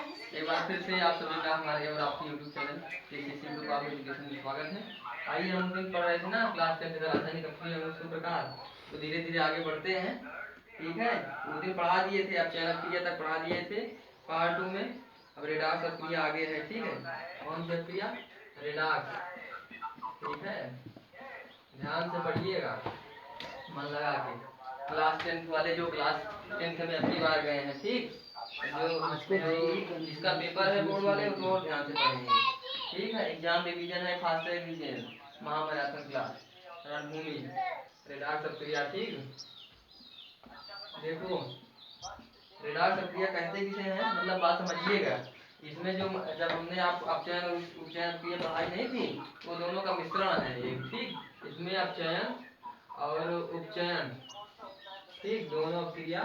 एक बार फिर से आप सभी का हमारे और आपके YouTube channel KCC group of education में स्वागत है। आइए, हम उस दिन पढ़ रहे थे ना क्लास 10 का रासायनिक अपक्रिया और उसके प्रकार, तो धीरे धीरे आगे बढ़ते हैं। ठीक है, उस दिन पढ़ा दिए थे, आप चयन अपक्रिया तक पढ़ा दिए थे पार्ट 2 में। अब रेडॉक्स अपक्रिया आगे है। ठीक है, कौन सी अपक्रिया? रेडॉक्स। ठीक है, ध्यान से पढ़िएगा, मन लगा के। क्लास 10 वाले जो क्लास 10 में अपनी बार गए हैं, ठीक, जो जिसका पेपर है बोर्ड वाले, वो और ध्यान से पढ़ेंगे। ठीक है, एग्जाम रिवीजन है, फास्ट रिवीजन, महामैराथन क्लास, रणभूमि, रेडॉक्स अपक्रिया। ठीक, देखो रेडॉक्स अपक्रिया कहते किसे हैं, मतलब बात समझिएगा। इसमें जो जब हमने आप अपचयन और उपचयन अपक्रिया पढ़ाई नहीं थी, वो दोनों का मिश्रण है एक। ठीक, इसमें अपचयन और उपचयन, ठीक, दोनों अपक्रिया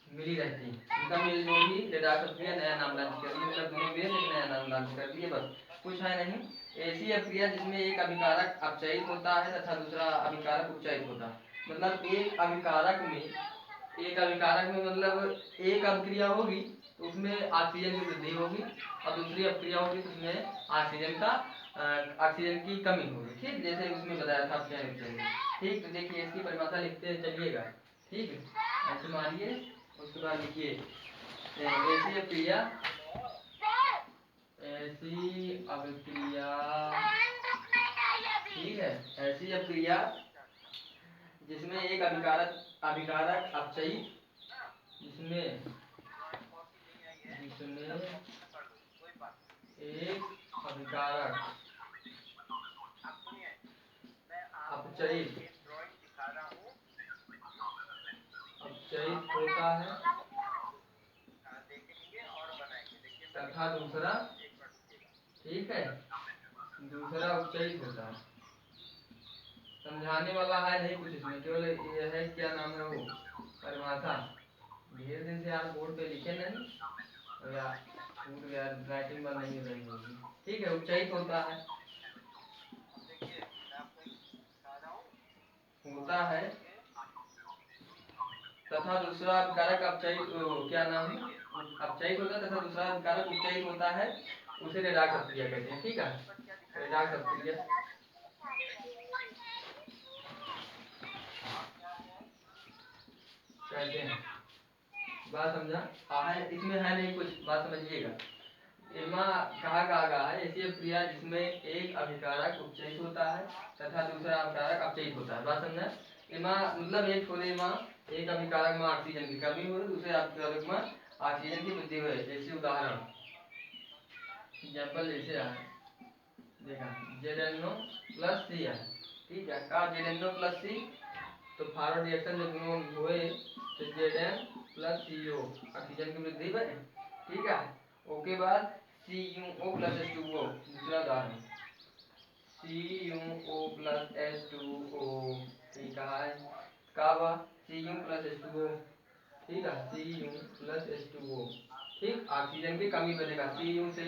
मिली रहती है। इनका मेल जोल ही रेडॉक्स अपक्रिया नया नाम लागू कर दिया, मतलब दोनों बेस एक नया नाम लागू कर दिए, बस कुछ है नहीं। ऐसी अपक्रिया जिसमें एक अभिकारक अपचयित होता है तथा दूसरा अभिकारक उपचयित होता है। मतलब एक अभिकारक में मतलब एक अभिक्रिया होगी तो उसमें ऑक्सीजन की वृद्धि होगी, और दूसरी अपक्रिया होगी तो उसमें ऑक्सीजन की कमी होगी। ठीक, जैसे उसमें बताया था अपचयन उपचयन। ठीक, तो देखिए इसकी परिभाषा लिखते चलिएगा। ठीक, ऐसे मानिए, उसके बाद लिखिए ऐसी अभिक्रिया, ऐसी अभिक्रिया, ठीक है, ऐसी अभिक्रिया जिसमें एक अभिकारक अभिकारक अपचयित, जिसमें जिसमें एक अभिकारक अपचयित अपचयित होता है तथा दूसरा, ठीक है, दूसरा उपचयित होता है। समझाने वाला है नहीं कुछ इसमें, केवल ये है, क्या नाम है वो, परिभाषा। ढेर दिन से आप बोर्ड पे लिखे नहीं, और या छूट गया, राइटिंग बंद नहीं हो रही होगी। ठीक है, उपचयित होता है, होता है तथा दूसरा कारक अपचयित, क्या नाम है, अपचयित होता है तथा दूसरा कारक उपचयित होता है, उसे रेडॉक्स अपक्रिया कहते हैं। ठीक है, रेडॉक्स अपक्रिया कहते हैं। बात समझा? है इसमें, है नहीं कुछ, बात समझिएगा। इमा कहा गया है ऐसी अपक्रिया जिसमें एक अभिकारक उपचयित होता है तथा दूसरा अभिकारक अपचयित होता है। बात समझा? इमा मतलब एक छोले माँ, एक अभिकारक में ऑक्सीजन की कमी हो, दूसरे अभिकारक में ऑक्सीजन की वृद्धि हो। जैसे उदाहरण, एग्जाम्पल जैसे है, देखा ZnO प्लस सी है। ठीक है, का ZnO प्लस सी, तो फॉरवर्ड रिएक्शन जब दोनों हुए तो Zn प्लस CO, ऑक्सीजन की वृद्धि बढ़े। ठीक है, ओके बाद CuO प्लस H2O, दूसरा उदाहरण CuO प्लस H2O। ठीक है, का हुआ Cu प्लस H2O। ठीक है, Cu प्लस H2O। ठीक, ऑक्सीजन की कमी बनेगा, Cu से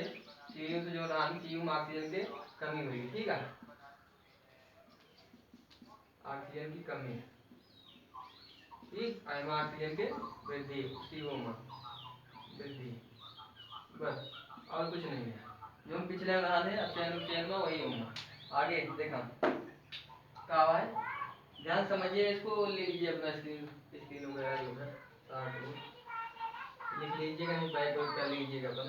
जो रहा Cu में ऑक्सीजन की कमी हुई। ठीक है, ऑक्सीजन की कमी, ठीक, ऑक्सीजन के वृद्धि, CO में वृद्धि, बस और कुछ नहीं है। जो हम पिछले उदाहरण है अपचयन उपचयन में वही होगा। आगे देखा कहा है, ध्यान समझिए इसको, ले लीजिए अपना स्क्रीन स्क्रीन वगैरह जो है साथ में लिख लीजिएगा, नहीं बैक वैक कर लीजिएगा अपन।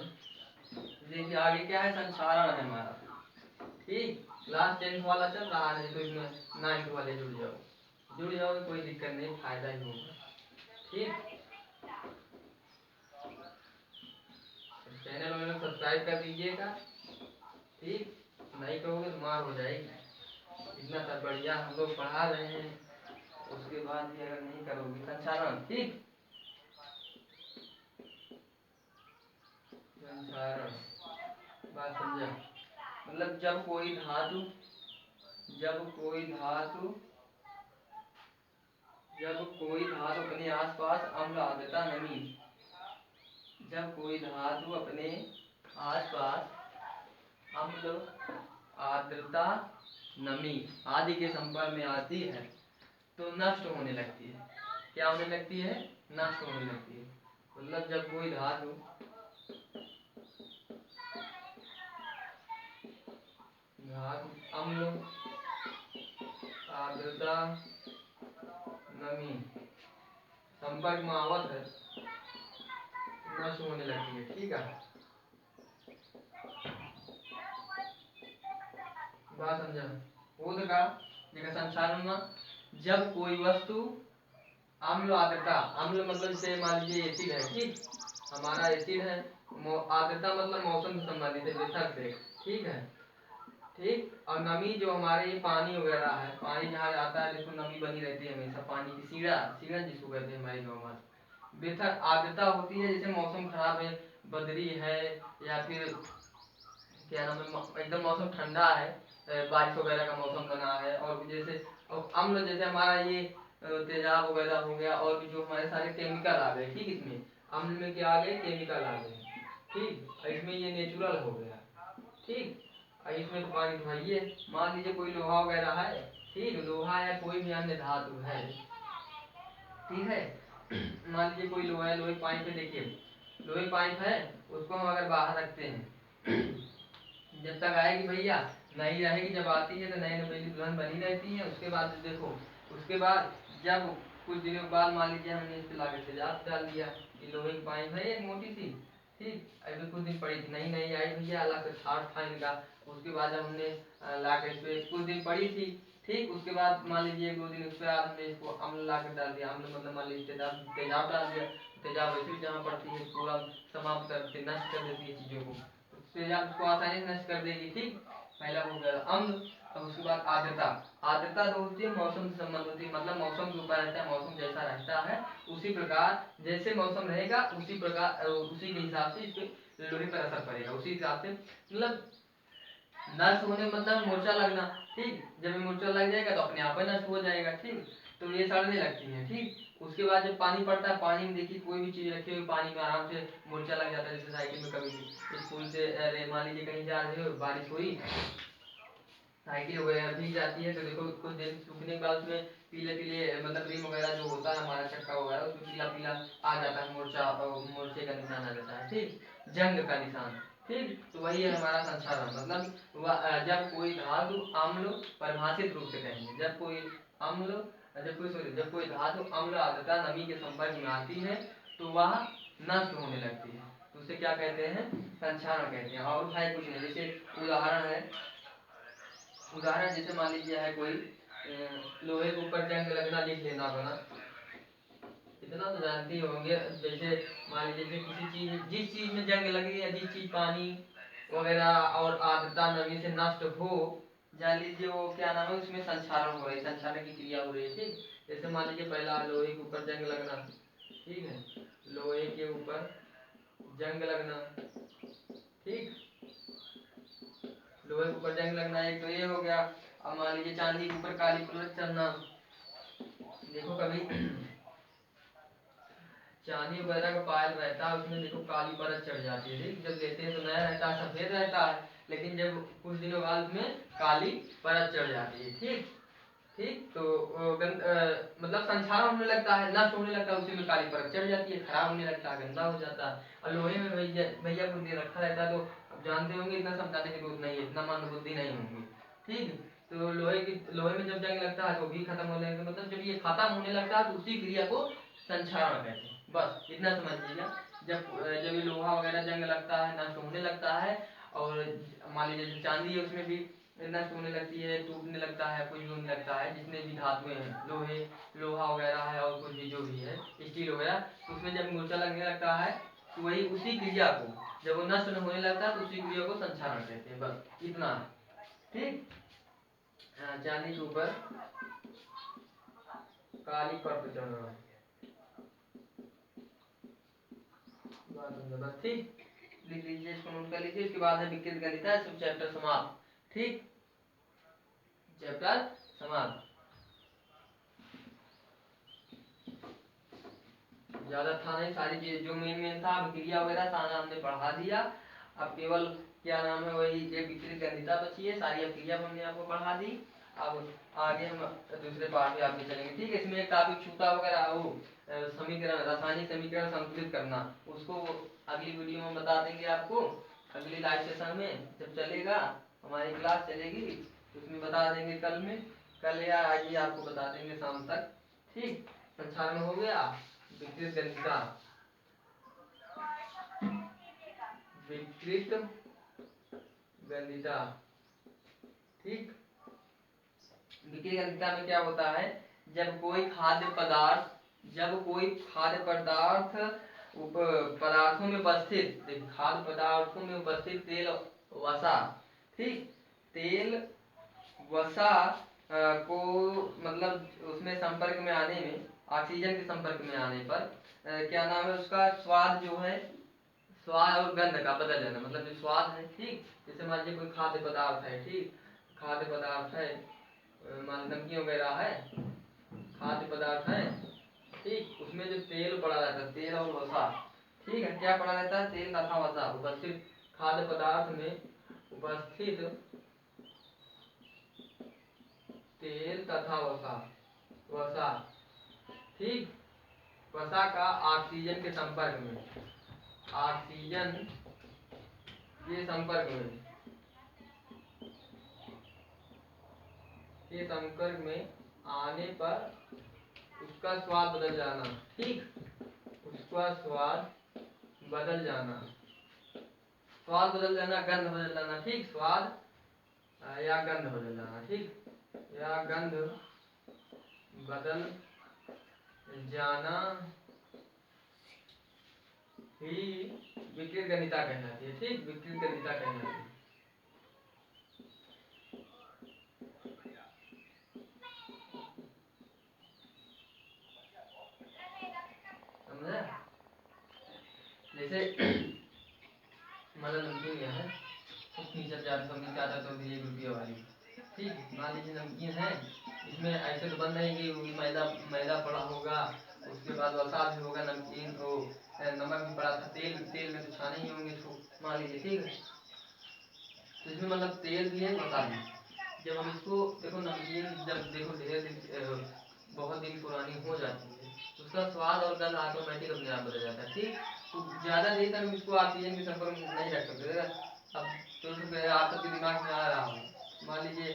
देखिए आगे क्या है, संक्षारण है हमारा। ठीक, क्लास 10 वाला चल रहा है तो इसमें 9th वाले जुड़ जाओ, कोई दिक्कत नहीं, फायदा ही होगा। ठीक, चैनल वैनल सब्सक्राइब कर दीजिएगा। ठीक, नहीं करोगे तो मार हो जाएगी। इतना सब बढ़िया हम लोग पढ़ा रहे हैं, उसके बाद भी अगर नहीं करोगे संचारण। ठीक, संचारण, बात समझा? मतलब जब कोई धातु जब कोई धातु अपने आसपास अम्ल आर्द्रता नमी, जब कोई धातु अपने आसपास अम्ल आर्द्रता नमी आदि के संपर्क में आती है तो नष्ट होने लगती है। क्या होने लगती है? नष्ट होने लगती है। मतलब जब कोई धातु धातु अम्ल आर्द्रता नमी संपर्क में आवत है नष्ट होने लगती है। ठीक है, बात समझा। बोध का देखा संसारण में जब कोई वस्तु अम्ल आर्द्रता, अम्ल मतलब जैसे मान लीजिए एसिड है, ठीक, हमारा एसिड है, आर्द्रता मतलब मौसम से संबंधित है बेशक से, ठीक है, ठीक। और नमी जो हमारे ये पानी वगैरह है, पानी जहाँ जाता है जिसको नमी बनी रहती है हमेशा, पानी की सीढ़ा सीढ़ा जिसको कहते हैं हमारे गाँव में। बेहतर आर्द्रता होती है जैसे मौसम खराब है, बदरी है, या फिर क्या नाम है, एकदम मौसम ठंडा है, बारिश वगैरह का मौसम बना है, और जैसे और अम्ल जैसे हमारा ये तेजाब वगैरह हो गया, और भी जो हमारे सारे केमिकल आ गए, ठीक। इसमें अम्ल में क्या आ गए, केमिकल आ गए, ठीक। और इसमें ये नेचुरल हो गया, ठीक। और इसमें तो पानी भाइये मान लीजिए कोई लोहा वगैरह है, ठीक, लोहा या कोई भी अन्य धातु है, ठीक है। मान लीजिए कोई लोहा है, लोहे पाइप है, देखिए लोहे पाइप है, उसको हम अगर बाहर रखते हैं जब तक आएगी भैया नहीं रहेगी, जब आती है तो नई नवेली दुल्हन बनी रहती है। उसके बाद देखो, उसके बाद जब कुछ दिनों के बाद मान लीजिए हमने इस पे लाके तेजाब डाल दिया, ये लोहे की पाइप है एक मोटी सी, ठीक। अभी कुछ दिन पड़ी थी, नई नई आई भैया, अलग से छाट था इनका। उसके बाद जब हमने लाके इस पे कुछ दिन पड़ी थी, ठीक। उसके बाद मान लीजिए एक दो दिन उसके बाद हमने इसको अम्ल लाके डाल दिया, अम्ल मतलब मान लीजिए तेजाब तेजाब डाल दिया, तेजाब वैसे जहाँ पड़ती है पूरा समाप्त करती नष्ट कर देती है चीजों को, तेजाब को आसानी से नष्ट कर देगी, ठीक। पहला हो गया अम्ल। और उसके बाद आर्द्रता, आर्द्रता तो होती है मौसम से संबंध होती है, मतलब मौसम के ऊपर रहता है, मौसम जैसा रहता है उसी प्रकार जैसे मौसम रहेगा उसी प्रकार उसी के हिसाब से इस पे लोहे पर असर पड़ेगा, उसी हिसाब से मतलब नष्ट होने मतलब मूर्छा लगना, ठीक। जब मूर्छा लग जाएगा तो अपने आप ही नष्ट हो जाएगा, ठीक। तो ये सड़ने लगती है, ठीक। उसके बाद जब पानी पड़ता है, पानी में देखिए कोई भी चीज रखी हुई पानी में आराम से मूर्छा लग जाता है। जैसे साइकिल में कभी स्कूल से अरे मान लीजिए कहीं जा रहे हो, बारिश हुई, साइकिल वगैरह भीग जाती है, तो देखो कुछ देर सूखने के बाद उसमें पीले पीले मतलब रिम वगैरह जो होता है हमारा चक्का वगैरह उसमें पीला पीला आ जाता है, मूर्छा मूर्छे का निशान आ जाता है, ठीक, जंग का निशान, ठीक। तो वही है हमारा संसारण, मतलब जब कोई धातु अम्ल परिभाषित रूप से कहेंगे, जब कोई अम्ल जब कोई सॉरी जब कोई धातु अम्ल आर्द्रता नमी के संपर्क में आती है तो वह नष्ट होने लगती है, तो उसे क्या कहते हैं, संक्षारण कहते हैं। और भाई कुछ नहीं, जैसे उदाहरण है, उदाहरण जैसे मान लीजिए है कोई लोहे के ऊपर जंग लगना, लिख लेना बना, इतना तो जानते ही होंगे। जैसे मान लीजिए जैसे किसी चीज जिस चीज में जंग लगी है, जिस चीज पानी वगैरह और आर्द्रता नमी से नष्ट हो, जान लीजिए वो क्या नाम है, उसमें संक्षारण हो रही है, संक्षारण की क्रिया हो रही है, ठीक। जैसे मान लीजिए पहला लोहे के ऊपर जंग लगना, ठीक है, लोहे के ऊपर जंग लगना, ठीक, लोहे के ऊपर जंग लगना, एक तो ये हो गया। अब मान लीजिए चांदी के ऊपर काली परत चढ़ना, देखो कभी चांदी वगैरह का पायल रहता है उसमें देखो काली परत चढ़ जाती है, ठीक। जब लेते हैं तो नया रहता है, सफेद रहता है, लेकिन जब कुछ दिनों बाद उसमें काली परत चढ़ जाती है, ठीक, ठीक। तो मतलब संक्षारण होने लगता है, नष्ट होने लगता है, उसी में काली परत चढ़ जाती है, खराब होने लगता है, गंदा हो जाता है। और लोहे में भैया भैया कुछ दिन रखा रहता है, तो अब जानते होंगे, इतना समझाने की जरूरत नहीं है, इतना मंदबुद्धि नहीं होंगी, ठीक। तो लोहे में जब जंग लगता है तो भी खत्म होने लगता है, मतलब जब ये खत्म होने लगता है तो उसी क्रिया को संक्षारण कहते हैं, बस इतना समझिएगा। जब ये लोहा वगैरह जंग लगता है, नष्ट होने लगता है, और मान लीजिए जो चांदी है उसमें भी नष्ट होने लगती है, टूटने लगता है, कुछ भी होने लगता है, जितने भी धातुएं हैं, लोहा वगैरह है और कुछ भी जो भी है, स्टील वगैरह, तो उसमें जब मूर्छा लगने लगता है तो वही उसी क्रिया को जब वो नष्ट होने लगता है तो उसी क्रिया को संक्षारण कहते हैं, बस इतना है, ठीक। चांदी के ऊपर काली परत चढ़ना, बस ठीक, लिख लीजिए, इसको नोट कर लीजिए। उसके बाद है विकृत गणित, चैप्टर समाप्त, ठीक, चैप्टर समाप्त। ज्यादा था नहीं, सारी चीज जो मेन मेन था क्रिया वगैरह सारा हमने पढ़ा दिया। अब केवल क्या नाम है वही एक विकृत गणिता बची है, सारी अब क्रिया हमने आपको पढ़ा दी। अब आगे हम दूसरे पार्ट में आपके चलेंगे, ठीक है। इसमें एक टॉपिक छूटा वगैरह वो समीकरण, रासायनिक समीकरण संतुलित करना, उसको अगली वीडियो में बता देंगे आपको, अगली लाइव सेशन में जब चलेगा हमारी क्लास चलेगी, उसमें बता देंगे कल या आज ही आपको बता देंगे शाम तक। ठीक, संचालन हो गया। विकृत गणिका, विकृत गणिका। ठीक, विकृत गणिका में क्या होता है, जब कोई खाद्य पदार्थ पदार्थों में उपस्थित, खाद्य पदार्थों में उपस्थित तेल वसा, ठीक, तेल वसा को मतलब उसमें संपर्क में आने में, ऑक्सीजन के संपर्क में आने पर क्या नाम है उसका, स्वाद जो है, स्वाद और गंध का बदल जाना। मतलब जो स्वाद है, ठीक, जैसे मान लीजिए कोई खाद्य पदार्थ है, ठीक, खाद्य पदार्थ है, मान नमकीन वगैरह है, खाद्य पदार्थ है, ठीक, उसमें जो तेल पड़ा रहता है, तेल और वसा, ठीक है, क्या पड़ा रहता है, तेल तथा वसा उपस्थित, खाद्य पदार्थ में उपस्थित तेल तथा वसा, ठीक, वसा का ऑक्सीजन के संपर्क में, ऑक्सीजन के संपर्क में आने पर उसका स्वाद बदल जाना, ठीक, उसका स्वाद बदल जाना, गंध बदल जाना, ठीक, स्वाद या गंध बदल जाना, ठीक, या गंध बदल जाना ही विकृत गणिका कहलाती है। ठीक, विकृत गणिका कहलाती है। समझे? जैसे मतलब नमकीन है, टीचर ज्यादा तो 1 रुपये वाली, ठीक, मान लीजिए नमकीन है, इसमें ऐसे तो बन नहीं कि मैदा पड़ा होगा, उसके बाद वसा भी होगा, नमकीन तो नमक भी पड़ा था, तेल में तो छाने ही होंगे इसको, मान लीजिए, ठीक है, तो इसमें मतलब तेल भी है, वसा भी। जब हम इसको देखो, नमकीन जब देखो ढेर दिन बहुत दिन पुरानी हो जाती है, तो उसका स्वाद और गंध ऑटोमेटिक अपने आप बदल जाता है, ठीक, तो ज्यादा देर तक हम इसको ऑक्सीजन के संपर्क में नहीं रख सकते। अब तो आप सबके दिमाग में आ रहा हो, मान लीजिए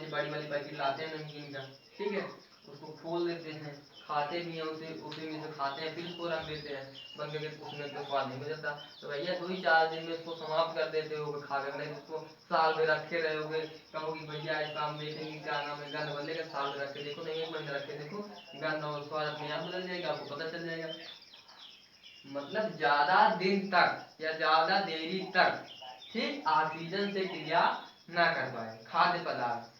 बड़ी वाली पैकेट लाते हैं नमकीन का, ठीक है, उसको खोल देते हैं, खाते भी हैं, उसी में से खाते हैं, फिर उसको रख देते हैं बंद करके, उसमें तो स्वाद नहीं बदलता। तो भैया 2 ही 4 दिन में उसको समाप्त कर देते हो खाकर, नहीं तो उसको साल में रखे रहोगे, कहोगे भैया इसका हम देखेंगे क्या नाम है, गंध बदलेगा, साल में रख के देखो, नहीं 1 महीना रख के देखो, गंध और स्वाद अपने आप बदल जाएगा, आपको पता चल जाएगा। मतलब ज्यादा दिन तक या ज्यादा देरी तक, ठीक, ऑक्सीजन से क्रिया ना कर पाए खाद्य पदार्थ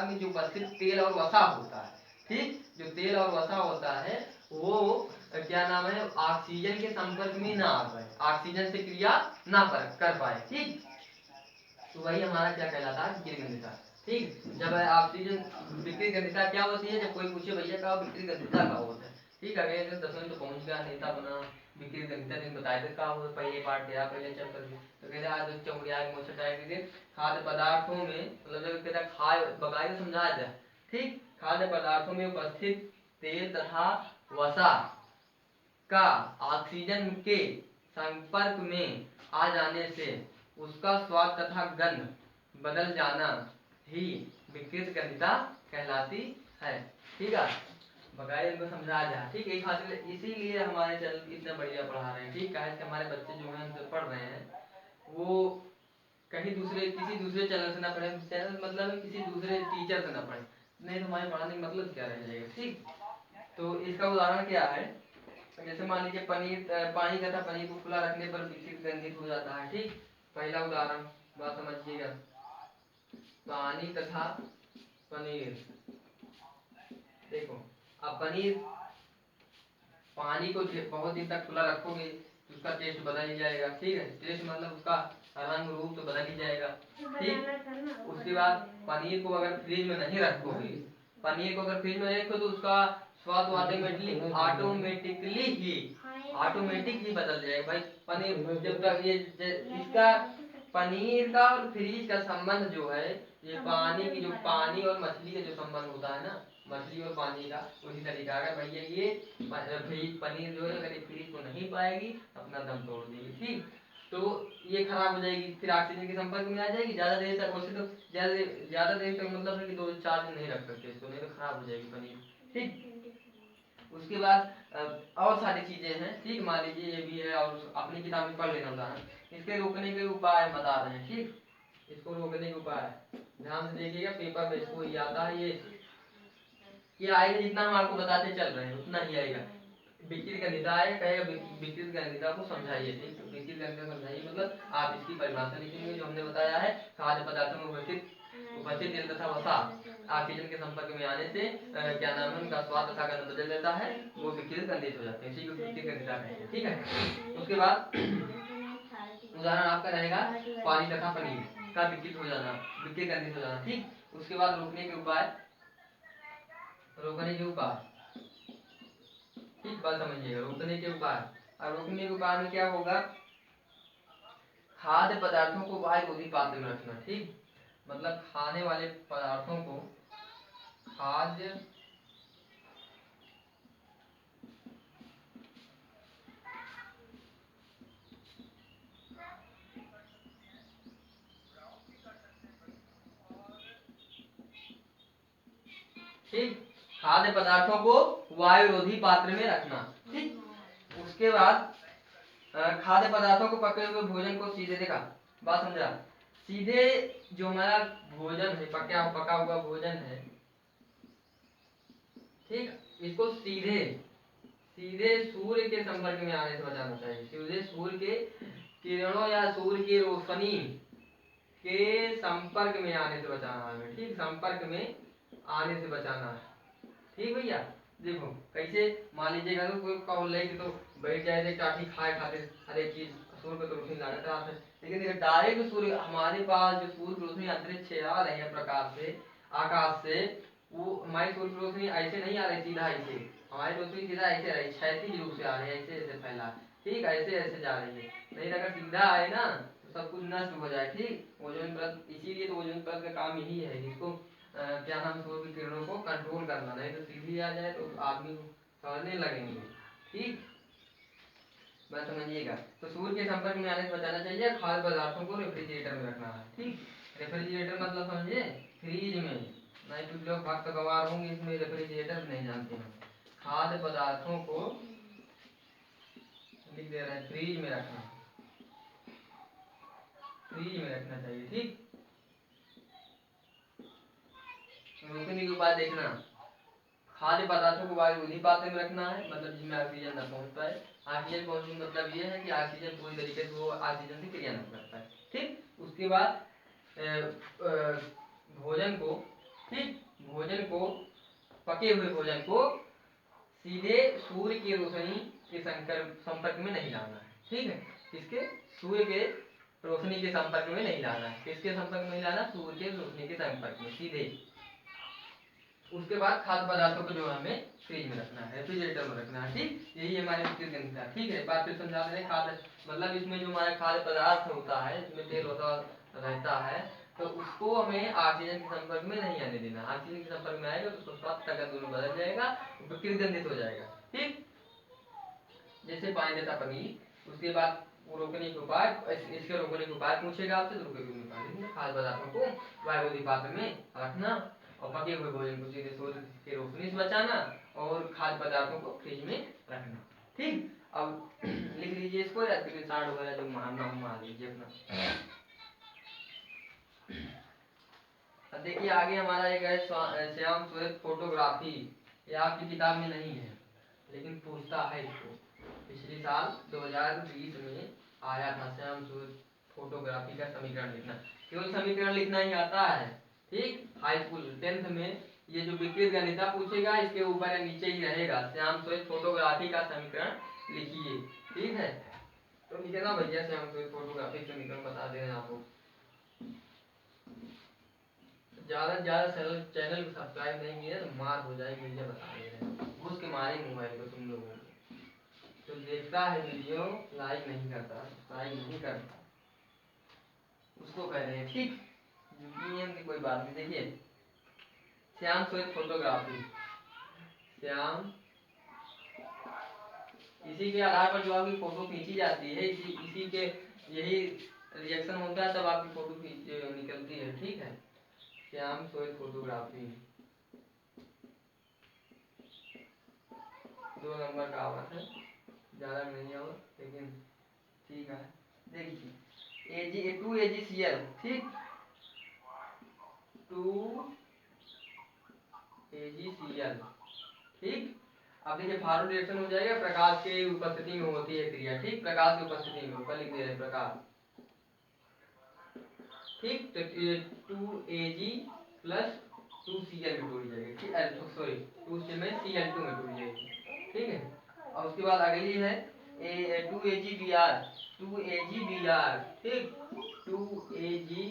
में जो उपस्थित तेल और वसा होता है, ठीक, जो तेल और वसा होता है वो क्या नाम है, ऑक्सीजन के संपर्क में ना आ पाए, ऑक्सीजन से क्रिया ना कर पाए, ठीक, तो वही हमारा क्या कहलाता है, विकृत गणिका। ठीक, जब ऑक्सीजन, विकृत गणिका क्या होती है, जब कोई पूछे भैया का विकृत गणिका का होता है, ठीक, अगले दिन 10वीं तो पहुंच गया, नेता बना, विकृत गणिका दिन बताए थे का हो, पहले पार्ट गया, पहले चैप्टर में, तो कहते आज चौड़िया मोछट आएगी, खाद्य पदार्थों में, मतलब जब कहता खाए बकायदे समझाया जाए, ठीक, खाद्य पदार्थों में उपस्थित तेल तथा वसा का ऑक्सीजन के संपर्क में आ जाने से उसका स्वाद तथा गंध बदल जाना ही विकृत गणिका कहलाती है। ठीक है, बकायदे इनको समझा जाए, ठीक है, इसीलिए हमारे चैनल इतना बढ़िया पढ़ा रहे हैं, ठीक है, हमारे बच्चे जो हैं हमसे पढ़ रहे हैं वो कहीं किसी दूसरे चैनल से ना पढ़े, चैनल मतलब किसी दूसरे टीचर से ना पढ़े, नहीं तो हमारे पढ़ाने का मतलब क्या रह जाएगा। ठीक, तो इसका उदाहरण क्या है, जैसे मान लीजिए पनीर, पानी का था, पनीर को खुला रखने पर विकृत गंधित हो जाता है। ठीक, पहला उदाहरण बात समझिएगा, पानी तथा पनीर, देखो अब पनीर, पानी को बहुत दिन तक खुला रखोगे तो उसका टेस्ट बदल ही जाएगा, ठीक है, टेस्ट मतलब उसका रंग रूप तो बदल ही जाएगा। ठीक, उसके बाद पनीर को अगर फ्रिज में नहीं रखोगे, पनीर को अगर फ्रिज में रखो तो उसका स्वाद ऑटोमेटिक ही बदल जाएगा भाई। पनीर जब तक ये इसका पनीर का और फ्रिज का संबंध जो है, ये पानी की जो पानी और मछली का जो संबंध होता है ना, मछली और पानी का, उसी तरीका का भैया ये पनीर जो है अगर ये फ्रिज को नहीं पाएगी अपना दम तोड़ देगी। ठीक, तो ये खराब हो जाएगी, फिर ऑक्सीजन के संपर्क में आ जाएगी ज़्यादा देर तक। वैसे तो ज़्यादा देर तक मतलब है कि 2-4 दिन नहीं रख सकते इसको, नहीं तो खराब हो जाएगी पनीर। ठीक, उसके बाद और सारी चीज़ें हैं। ठीक, मान लीजिए ये भी है और अपनी किताब में पढ़ लेना उदाहरण। इसके रोकने के उपाय बता रहे हैं। ठीक, इसको रोकने के उपाय ध्यान से देखिएगा, पेपर में इसको ये आता है, ये आएगा जितना हम आपको बताते चल रहे हैं उतना ही आएगा। विकृत गणिता आएगा, कहेगा विकृत गणिता को समझाइए। ठीक, तो विकृत गणिता समझाइए मतलब आप इसकी परिभाषा लिखेंगे जो हमने बताया है। खाद्य पदार्थों में उपस्थित जल तथा वसा ऑक्सीजन के संपर्क में आने से क्या नाम है उनका स्वाद तथा गंध बदल जाता है, वो विकृत गंधित हो जाते हैं। इसी को विकृत गणिता कहेंगे। ठीक है, उसके बाद उदाहरण आपका रहेगा पानी तथा पनीर का विकृत हो जाना, विकृत गंधित हो जाना। ठीक, उसके बाद रोकने के उपाय, रोकने के उपाय। ठीक, बात समझिएगा, रोकने के उपाय। और रोकने के उपाय में क्या होगा, खाद्य पदार्थों को वायुरोधी पात्र में रखना। ठीक, मतलब खाने वाले पदार्थों को खाद्य ठीक, खाद्य पदार्थों को वायुरोधी पात्र में रखना। ठीक, उसके बाद खाद्य पदार्थों को पके हुए भोजन को सीधे, देखा बात समझा, सीधे जो हमारा भोजन है, पका हुआ भोजन है, ठीक, इसको सीधे सीधे सूर्य के संपर्क में आने से बचाना चाहिए। सीधे सूर्य के किरणों या सूर्य की रोशनी के संपर्क में आने से बचाना है। ठीक, संपर्क में आने से बचाना है। ठीक भैया, देखो कैसे, मान लीजिएगा तो कोई कॉल लेके तो बैठ जाए थे काठी खाए खातिर हर एक चीज, सूर्य को तो रोशनी लागत है, लेकिन देखो डायरेक्ट सूर्य हमारे पास जो सूर्य की रोशनी अंतरिक्ष से आ रही है प्रकाश से, आकाश से, वो हमारी सूर्य की रोशनी ऐसे नहीं आ रही सीधा, ऐसे हमारी रोशनी सीधा ऐसे रही, क्षैतिज रूप से आ रही है, ऐसे ऐसे फैला। ठीक, ऐसे ऐसे जा रही है, नहीं अगर सीधा आए ना तो सब कुछ नष्ट हो जाए। ठीक, ओजोन परत, इसीलिए तो ओजोन परत का काम यही है, इसको क्या नाम, सूर्य की किरणों को कंट्रोल करना, नहीं तो सीधी आ जाए तो आदमी समझने लगेंगे। ठीक, बात समझिएगा, तो सूर्य के संपर्क में आने से बचाना चाहिए। खाद्य पदार्थों को रेफ्रिजरेटर में रखना है। ठीक, रेफ्रिजरेटर मतलब समझिए फ्रीज में, नहीं कुछ लोग भक्त गवार होंगे इसमें रेफ्रिजरेटर नहीं जानते हैं। खाद्य पदार्थों को लिख दे रहे हैं फ्रीज में रखना, फ्रीज में रखना चाहिए। ठीक, रोकने के उपाय देखना, खाद्य पदार्थों को वायुरोधी पात्र में रखना है, मतलब जिसमें ऑक्सीजन न पहुंच पाए। ऑक्सीजन पहुंचने का मतलब ये है कि ऑक्सीजन पूरी तरीके से वो ऑक्सीजन से क्रिया न कर पाए। ठीक, उसके बाद भोजन को, ठीक, भोजन को, पके हुए भोजन को सीधे सूर्य की रोशनी के संपर्क में नहीं लाना है। ठीक है, किसके, सूर्य के रोशनी के संपर्क में नहीं लाना है। किसके संपर्क में नहीं लाना, सूर्य के रोशनी के संपर्क में सीधे। उसके बाद खाद्य पदार्थों को जो हमें फ्रीज में रखना है, रेफ्रिजरेटर में रखना है। ठीक, यही हमारे विकृत गणित है। ठीक है, बात फिर समझा दे रहे, खाद्य मतलब इसमें जो हमारा खाद्य पदार्थ होता है, इसमें तेल होता रहता है, तो उसको हमें ऑक्सीजन के संपर्क में नहीं आने देना। ऑक्सीजन के संपर्क में आएगा तो उसका स्वाद तक दोनों बदल जाएगा, विकृत गंधित हो जाएगा। ठीक, जैसे पानी तथा पनीर। उसके बाद वो रोकने के उपाय, इसके रोकने के उपाय पूछेगा आपसे, तो रोकने के उपाय, खाद्य पदार्थों को वायुरोधी पात्र में रखना और पके हुए भोजन को सीधे सूर्य की रोशनी से बचाना और खाद्य पदार्थों को फ्रिज में रखना। ठीक, अब लिख लीजिए इसको, या फिर चार्ट वगैरह जो मारना हो मार लीजिए अपना। अब देखिए आगे हमारा एक है श्याम सूरत फोटोग्राफी। ये आपकी किताब में नहीं है लेकिन पूछता है इसको, पिछले साल 2020 में आया था श्याम सूरत फोटोग्राफी का समीकरण लिखना। केवल समीकरण लिखना ही आता है। ठीक, हाई स्कूल 10th में ये जो विकृत गणिता पूछेगा इसके ऊपर नीचे ही रहेगा, श्याम सूरत फोटोग्राफी का समीकरण लिखिए। ठीक है, तो लिखना भैया श्याम सूरत फोटोग्राफी समीकरण बता दे रहे हैं आपको। ज्यादा से ज्यादा चैनल को सब्सक्राइब नहीं किया तो मार हो जाएगी, मुझे बता दे रहे हैं, घुस के मारेंगे मोबाइल को तुम लोगों को। तो देखता है वीडियो, लाइक नहीं करता, सब्सक्राइब नहीं करता, उसको कह रहे हैं। ठीक, यूनियन की कोई बात नहीं। देखिए श्याम सूरत फोटोग्राफी, श्याम, इसी के आधार पर जो आपकी फोटो खींची जाती है, इसी के यही रिएक्शन होता है तब आपकी फोटो निकलती है। ठीक है, श्याम सोयल फोटोग्राफी 2 नंबर का आवत है, ज़्यादा नहीं आवत लेकिन ठीक है। देखिए एजी 2AgCl, ठीक 2AgCl, ठीक। अब देखिए फॉरवर्ड रिएक्शन हो जाएगा, प्रकाश के उपस्थिति में होती है क्रिया। ठीक, प्रकाश की उपस्थिति में, ऊपर लिख दे रहे हैं प्रकाश। ठीक, तो 2Ag प्लस 2Cl में टूट जाएगी। ठीक, सॉरी 2 में Cl2 में टूट जाएगी। ठीक है, और उसके बाद अगली है 2AgBr, 2AgBr, ठीक 2AgBr,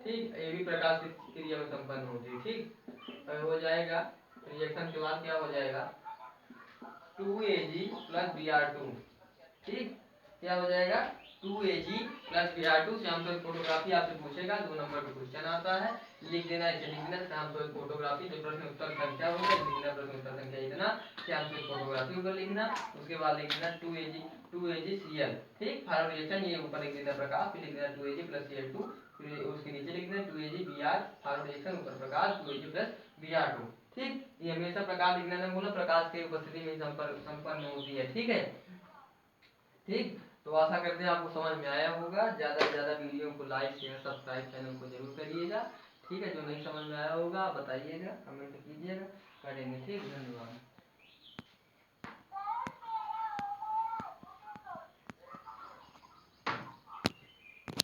ठीक। ये भी प्रकाश की क्रिया में संपन्न होती है। ठीक, तो हो जाएगा रिएक्शन के बाद क्या हो जाएगा 2Ag प्लस Br2, ठीक। क्या हो जाएगा 2Ag plus Br2। Shyam soil photography आपसे पूछेगा, 2 नंबर का क्वेश्चन आता है, लिख देना, इसे लिख देना श्याम सोयल फोटोग्राफी, जो प्रश्न उत्तर संख्या होगा लिखना, प्रश्न उत्तर संख्या इतना श्याम सोयल फोटोग्राफी ऊपर लिखना। उसके बाद लिख देना 2AgCl, ठीक। फॉरवर्ड रिएक्शन ये ऊपर लिख देना प्रकाश, फिर लिख देना 2Ag प्लस Cl2, फिर उसके नीचे लिख देना 2AgBr, फॉरवर्ड रिएक्शन ऊपर प्रकाश 2Ag प्लस Br2, ठीक। ये हमेशा प्रकाश लिखना है, बोला प्रकाश की उपस्थिति में संपन्न होती है। ठीक है, ठीक। तो आशा करते हैं आपको समझ में आया होगा। ज़्यादा से ज़्यादा वीडियो को लाइक शेयर सब्सक्राइब चैनल को जरूर करिएगा। ठीक है, जो नहीं समझ में आया होगा बताइएगा, कमेंट कीजिएगा, करेंगे। ठीक, धन्यवाद।